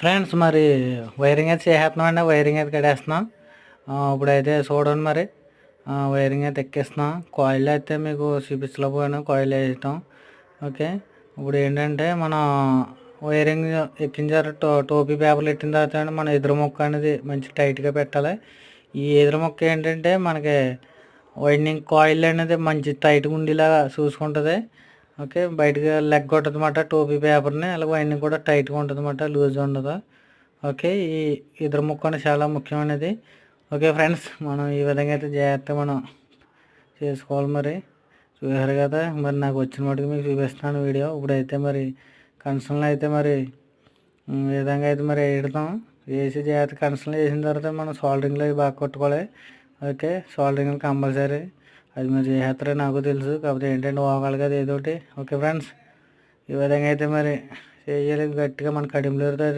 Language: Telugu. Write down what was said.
ఫ్రెండ్స్ మరి వైరింగ్ అయితే చేసేస్తున్నామండి. వైరింగ్ అయితే కడేస్తున్నాం. ఇప్పుడైతే చూడండి మరి వైరింగ్ అయితే ఎక్కిస్తున్నాం. కాయిల్ అయితే మీకు చూపించలేకపోయాను, కాయిల్ వేయటం. ఓకే, ఇప్పుడు ఏంటంటే మనం వైరింగ్ ఎక్కించారు. టోపీ పేపర్లు ఎట్టిన తర్వాత మనం ఎదురు మొక్క అనేది మంచి టైట్గా పెట్టాలి. ఈ ఎదురు మొక్క ఏంటంటే మనకి వైండింగ్ కాయిల్ అనేది మంచి టైట్గా ఉండేలా చూసుకుంటుంది. ఓకే, బయటకు లెగ్ కొట్టదు అన్నమాట టోపీ పేపర్ని. అలాగే వైండింగ్ కూడా టైట్గా ఉంటుంది అన్నమాట, లూజ్ ఉండదు. ఓకే, ఈ ఎదురు ముక్క అనేది చాలా ముఖ్యమైనది. ఓకే ఫ్రెండ్స్, మనం ఈ విధంగా అయితే జాగ్రత్తగా మనం చేసుకోవాలి. మరి చూసారు కదా, మరి నాకు వచ్చిన మటుకు మీకు చూపిస్తున్నాను వీడియో. ఇప్పుడైతే మరి కన్సల్ని అయితే మరి ఈ విధంగా అయితే మరి వేయడతాం. వేసి జాగ్రత్త కన్సల్ని వేసిన తర్వాత మనం సోల్డరింగ్లో బాగా కొట్టుకోవాలి. ఓకే, సోల్డరింగ్లు కంపల్సరీ. అది మరి చేస్తారో నాకు తెలుసు, కాకపోతే ఏంటంటే ఓగాలి కదా ఏదోటి. ఓకే ఫ్రెండ్స్, ఈ విధంగా అయితే మరి చేయాలి. గట్టిగా మన కడిమిలో